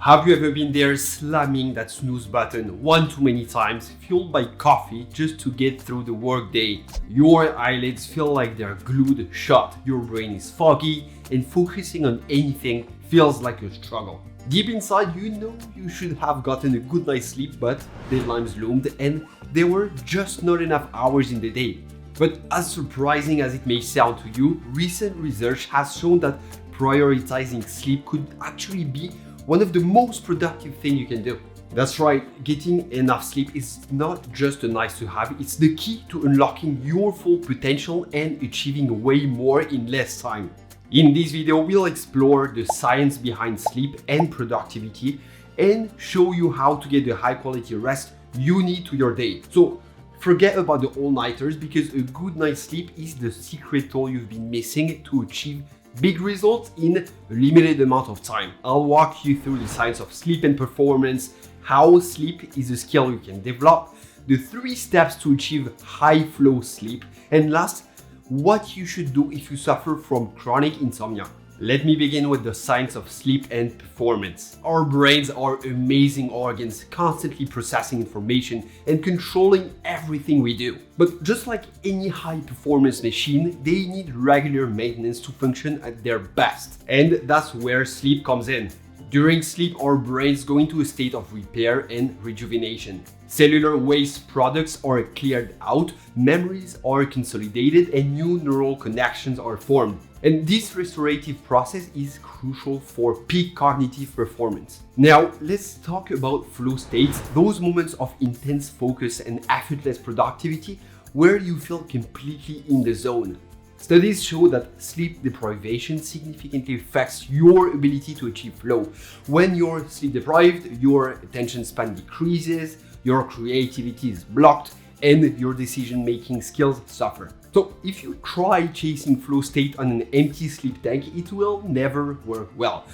Have you ever been there slamming that snooze button one too many times, fueled by coffee just to get through the workday? Your eyelids feel like they're glued shut, your brain is foggy, and focusing on anything feels like a struggle. Deep inside, you know you should have gotten a good night's sleep, but deadlines loomed and there were just not enough hours in the day. But as surprising as it may sound to you, recent research has shown that prioritizing sleep could actually be one of the most productive things you can do. That's right, getting enough sleep is not just a nice to have, it's the key to unlocking your full potential and achieving way more in less time. In this video, we'll explore the science behind sleep and productivity and show you how to get the high quality rest you need to your day. So forget about the all-nighters, because a good night's sleep is the secret tool you've been missing to achieve big results in a limited amount of time. I'll walk you through the science of sleep and performance, how sleep is a skill you can develop, the 3 steps to achieve high flow sleep, and last, what you should do if you suffer from chronic insomnia. Let me begin with the science of sleep and performance. Our brains are amazing organs, constantly processing information and controlling everything we do. But just like any high-performance machine, they need regular maintenance to function at their best. And that's where sleep comes in. During sleep, our brains go into a state of repair and rejuvenation. Cellular waste products are cleared out, memories are consolidated, and new neural connections are formed. And this restorative process is crucial for peak cognitive performance. Now, let's talk about flow states, those moments of intense focus and effortless productivity where you feel completely in the zone. Studies show that sleep deprivation significantly affects your ability to achieve flow. When you're sleep deprived, your attention span decreases, your creativity is blocked, and your decision-making skills suffer. So if you try chasing flow state on an empty sleep tank, it will never work well.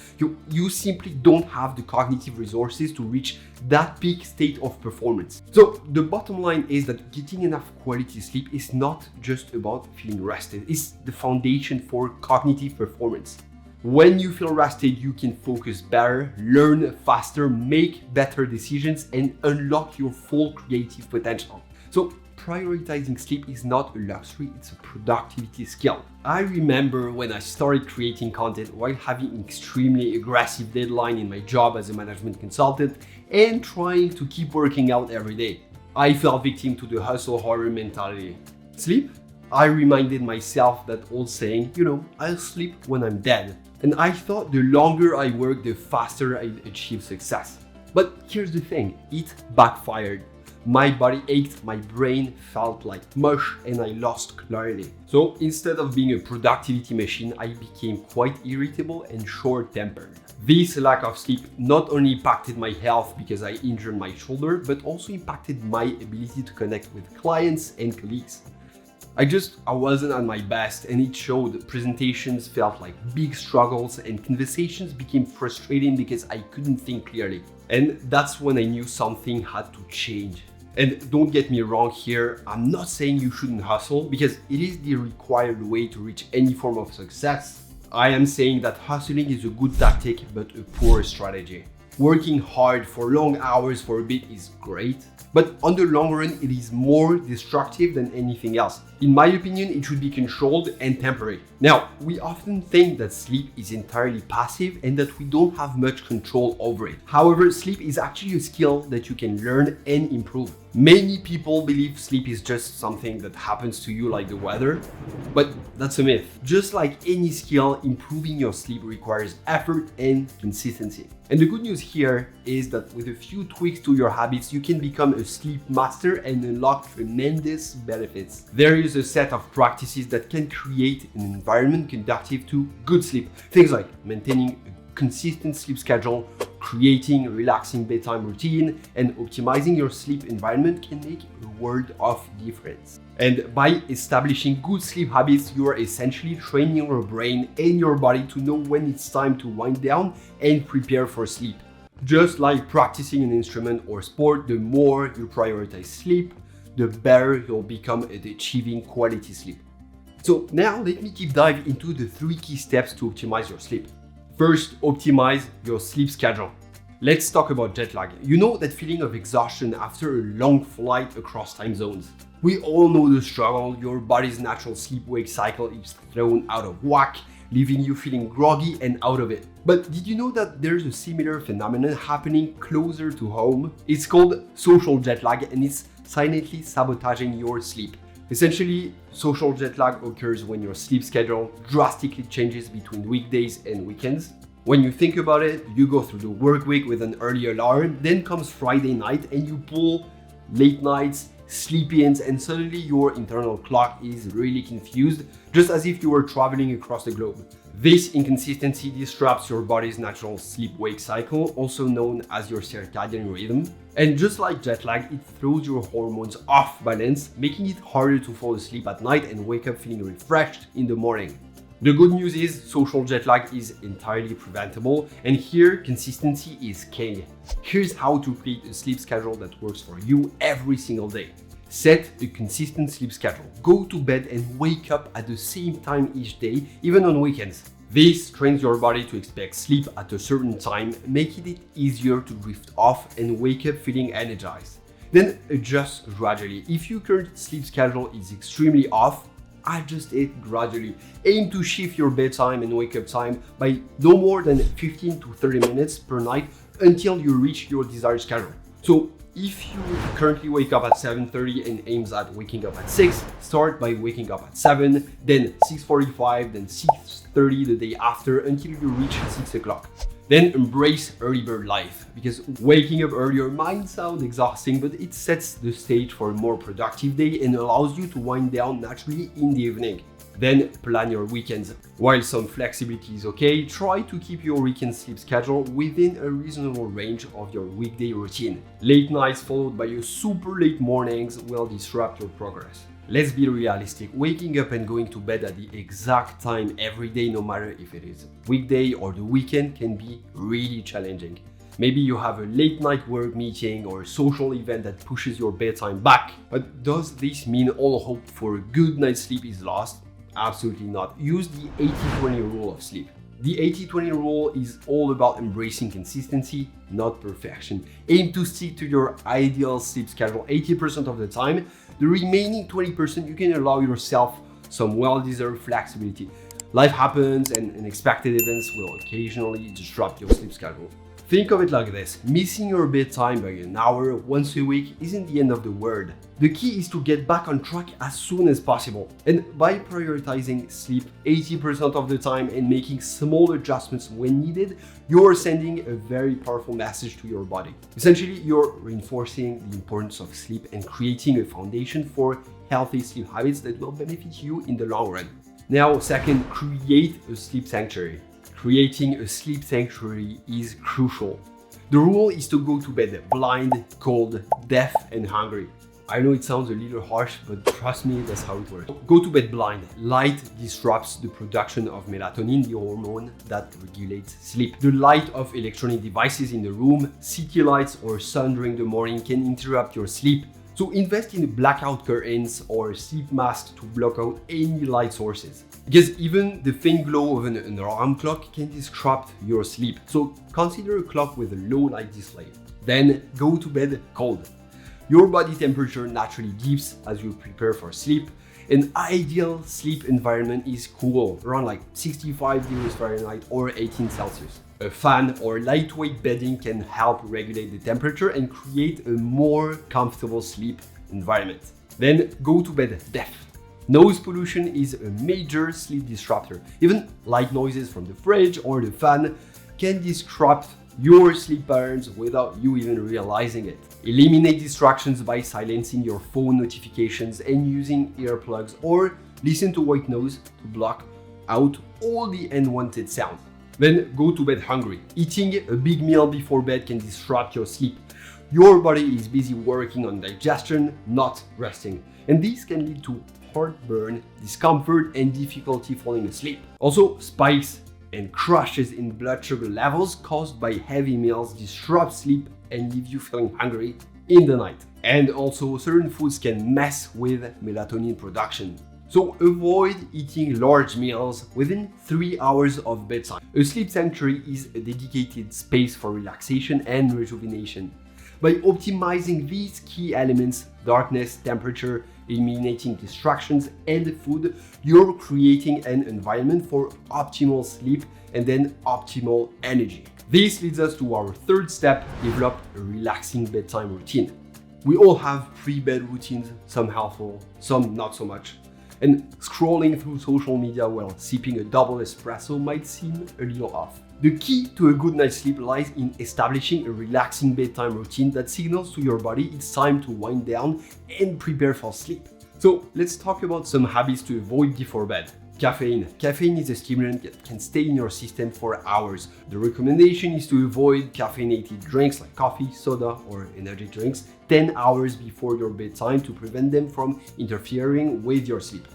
You simply don't have the cognitive resources to reach that peak state of performance. So the bottom line is that getting enough quality sleep is not just about feeling rested, it's the foundation for cognitive performance. When you feel rested, you can focus better, learn faster, make better decisions, and unlock your full creative potential. So prioritizing sleep is not a luxury, it's a productivity skill. I remember when I started creating content while having an extremely aggressive deadline in my job as a management consultant and trying to keep working out every day. I fell victim to the hustle horror mentality. Sleep? I reminded myself that old saying, I'll sleep when I'm dead. And I thought the longer I work, the faster I'd achieve success. But here's the thing, it backfired. My body ached, my brain felt like mush, and I lost clarity. So instead of being a productivity machine, I became quite irritable and short-tempered. This lack of sleep not only impacted my health because I injured my shoulder, but also impacted my ability to connect with clients and colleagues. I wasn't at my best, and it showed. Presentations felt like big struggles and conversations became frustrating because I couldn't think clearly. And that's when I knew something had to change. And don't get me wrong here, I'm not saying you shouldn't hustle because it is the required way to reach any form of success. I am saying that hustling is a good tactic but a poor strategy. Working hard for long hours for a bit is great, but on the long run, it is more destructive than anything else. In my opinion, it should be controlled and temporary. Now, we often think that sleep is entirely passive and that we don't have much control over it. However, sleep is actually a skill that you can learn and improve. Many people believe sleep is just something that happens to you like the weather, but that's a myth. Just like any skill, improving your sleep requires effort and consistency. And the good news here is that with a few tweaks to your habits, you can become a sleep master and unlock tremendous benefits. There is a set of practices that can create an environment conducive to good sleep. Things like maintaining a consistent sleep schedule, creating a relaxing bedtime routine, and optimizing your sleep environment can make a world of difference. And by establishing good sleep habits, you are essentially training your brain and your body to know when it's time to wind down and prepare for sleep. Just like practicing an instrument or sport, the more you prioritize sleep, the better you'll become at achieving quality sleep. So now let me deep dive into the 3 key steps to optimize your sleep. First, optimize your sleep schedule. Let's talk about jet lag. You know that feeling of exhaustion after a long flight across time zones. We all know the struggle. Your body's natural sleep-wake cycle is thrown out of whack, leaving you feeling groggy and out of it. But did you know that there's a similar phenomenon happening closer to home? It's called social jet lag, and it's silently sabotaging your sleep. Essentially, social jet lag occurs when your sleep schedule drastically changes between weekdays and weekends. When you think about it, you go through the work week with an early alarm, then comes Friday night and you pull late nights, sleep-ins, and suddenly your internal clock is really confused, just as if you were traveling across the globe. This inconsistency disrupts your body's natural sleep-wake cycle, also known as your circadian rhythm. And just like jet lag, it throws your hormones off balance, making it harder to fall asleep at night and wake up feeling refreshed in the morning. The good news is social jet lag is entirely preventable, and here consistency is king. Here's how to create a sleep schedule that works for you every single day. Set a consistent sleep schedule. Go to bed and wake up at the same time each day, even on weekends. This trains your body to expect sleep at a certain time, making it easier to drift off and wake up feeling energized. Then adjust gradually. If your current sleep schedule is extremely off, adjust it gradually. Aim to shift your bedtime and wake up time by no more than 15 to 30 minutes per night until you reach your desired schedule. So if you currently wake up at 7:30 and aims at waking up at 6, start by waking up at 7, then 6:45, then 6:30 the day after until you reach 6 o'clock. Then embrace early bird life, because waking up earlier might sound exhausting, but it sets the stage for a more productive day and allows you to wind down naturally in the evening. Then plan your weekends. While some flexibility is okay, try to keep your weekend sleep schedule within a reasonable range of your weekday routine. Late nights followed by your super late mornings will disrupt your progress. Let's be realistic. Waking up and going to bed at the exact time every day, no matter if it is a weekday or the weekend, can be really challenging. Maybe you have a late night work meeting or a social event that pushes your bedtime back. But does this mean all hope for a good night's sleep is lost? Absolutely not. Use the 80-20 rule of sleep. The 80-20 rule is all about embracing consistency, not perfection. Aim to stick to your ideal sleep schedule 80% of the time. The remaining 20% you can allow yourself some well-deserved flexibility. Life happens and unexpected events will occasionally disrupt your sleep schedule. Think of it like this: missing your bedtime by an hour once a week isn't the end of the world. The key is to get back on track as soon as possible. And by prioritizing sleep 80% of the time and making small adjustments when needed, you're sending a very powerful message to your body. Essentially, you're reinforcing the importance of sleep and creating a foundation for healthy sleep habits that will benefit you in the long run. Now, second, create a sleep sanctuary. Creating a sleep sanctuary is crucial. The rule is to go to bed blind, cold, deaf, and hungry. I know it sounds a little harsh, but trust me, that's how it works. Go to bed blind. Light disrupts the production of melatonin, the hormone that regulates sleep. The light of electronic devices in the room, city lights, or sun during the morning can interrupt your sleep. So invest in blackout curtains or sleep masks to block out any light sources. Because even the faint glow of an alarm clock can disrupt your sleep. So consider a clock with a low light display. Then go to bed cold. Your body temperature naturally dips as you prepare for sleep. An ideal sleep environment is cool, around like 65 degrees Fahrenheit or 18 Celsius. A fan or lightweight bedding can help regulate the temperature and create a more comfortable sleep environment. Then go to bed deaf. Noise pollution is a major sleep disruptor. Even light noises from the fridge or the fan can disrupt your sleep patterns without you even realizing it. Eliminate distractions by silencing your phone notifications and using earplugs, or listen to white noise to block out all the unwanted sound. Then go to bed hungry. Eating a big meal before bed can disrupt your sleep. Your body is busy working on digestion, not resting. And this can lead to heartburn, discomfort, and difficulty falling asleep. Also, spikes and crashes in blood sugar levels caused by heavy meals disrupt sleep and leave you feeling hungry in the night. And also, certain foods can mess with melatonin production. So avoid eating large meals within 3 hours of bedtime. A sleep sanctuary is a dedicated space for relaxation and rejuvenation. By optimizing these key elements, darkness, temperature, eliminating distractions, and food, you're creating an environment for optimal sleep and then optimal energy. This leads us to our third step: develop a relaxing bedtime routine. We all have pre-bed routines, some helpful, some not so much. And scrolling through social media while sipping a double espresso might seem a little off. The key to a good night's sleep lies in establishing a relaxing bedtime routine that signals to your body it's time to wind down and prepare for sleep. So let's talk about some habits to avoid before bed. Caffeine. Caffeine is a stimulant that can stay in your system for hours. The recommendation is to avoid caffeinated drinks like coffee, soda, or energy drinks 10 hours before your bedtime to prevent them from interfering with your sleep.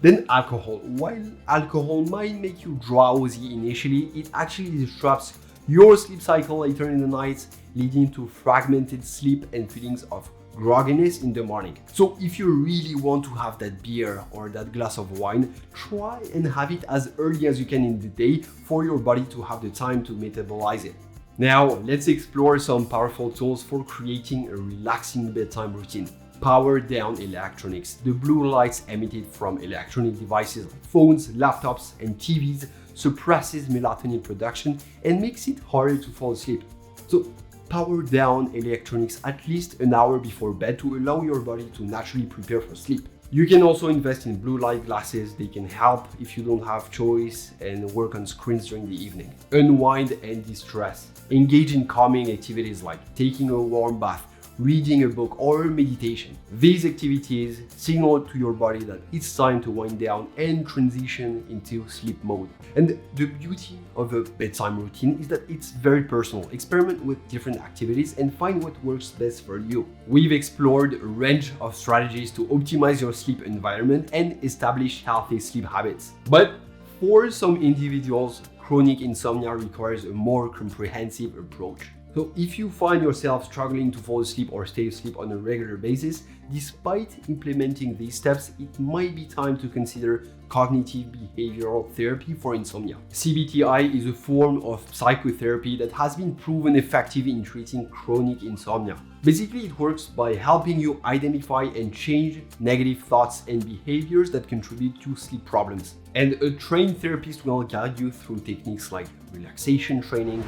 Then alcohol. While alcohol might make you drowsy initially, it actually disrupts your sleep cycle later in the night, leading to fragmented sleep and feelings of grogginess in the morning. So if you really want to have that beer or that glass of wine, try and have it as early as you can in the day for your body to have the time to metabolize it. Now let's explore some powerful tools for creating a relaxing bedtime routine. Power down electronics. The blue lights emitted from electronic devices like phones, laptops, and TVs suppresses melatonin production and makes it harder to fall asleep. So power down electronics at least an hour before bed to allow your body to naturally prepare for sleep. You can also invest in blue light glasses. They can help if you don't have choice and work on screens during the evening. Unwind and distress. Engage in calming activities like taking a warm bath, reading a book, or meditation. These activities signal to your body that it's time to wind down and transition into sleep mode. And the beauty of a bedtime routine is that it's very personal. Experiment with different activities and find what works best for you. We've explored a range of strategies to optimize your sleep environment and establish healthy sleep habits. But for some individuals, chronic insomnia requires a more comprehensive approach. So if you find yourself struggling to fall asleep or stay asleep on a regular basis, despite implementing these steps, it might be time to consider cognitive behavioral therapy for insomnia. CBT-I is a form of psychotherapy that has been proven effective in treating chronic insomnia. Basically, it works by helping you identify and change negative thoughts and behaviors that contribute to sleep problems. And a trained therapist will guide you through techniques like relaxation training,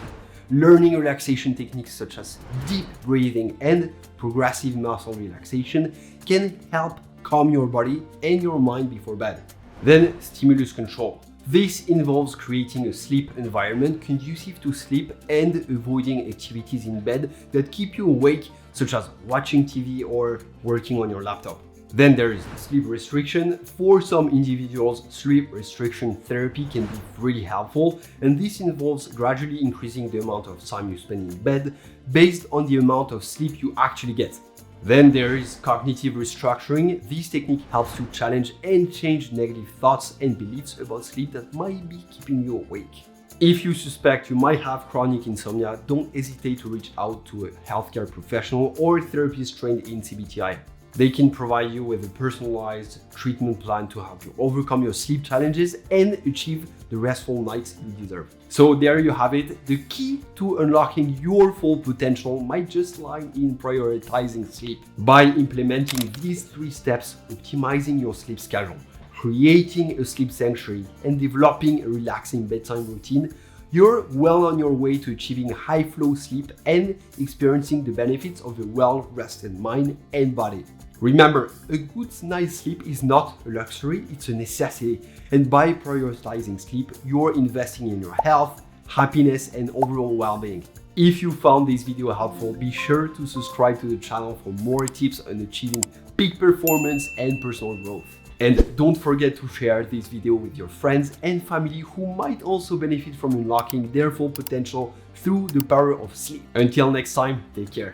learning relaxation techniques such as deep breathing and progressive muscle relaxation can help calm your body and your mind before bed. Then, stimulus control. This involves creating a sleep environment conducive to sleep and avoiding activities in bed that keep you awake, such as watching TV or working on your laptop. Then there is sleep restriction. For some individuals, sleep restriction therapy can be really helpful, and this involves gradually increasing the amount of time you spend in bed based on the amount of sleep you actually get. Then there is cognitive restructuring. This technique helps you challenge and change negative thoughts and beliefs about sleep that might be keeping you awake. If you suspect you might have chronic insomnia, don't hesitate to reach out to a healthcare professional or therapist trained in CBT-I. They can provide you with a personalized treatment plan to help you overcome your sleep challenges and achieve the restful nights you deserve. So there you have it. The key to unlocking your full potential might just lie in prioritizing sleep. By implementing these 3 steps, optimizing your sleep schedule, creating a sleep sanctuary, and developing a relaxing bedtime routine, you're well on your way to achieving high flow sleep and experiencing the benefits of a well-rested mind and body. Remember, a good night's sleep is not a luxury, it's a necessity. And by prioritizing sleep, you're investing in your health, happiness, and overall well-being. If you found this video helpful, be sure to subscribe to the channel for more tips on achieving peak performance and personal growth. And don't forget to share this video with your friends and family who might also benefit from unlocking their full potential through the power of sleep. Until next time, take care.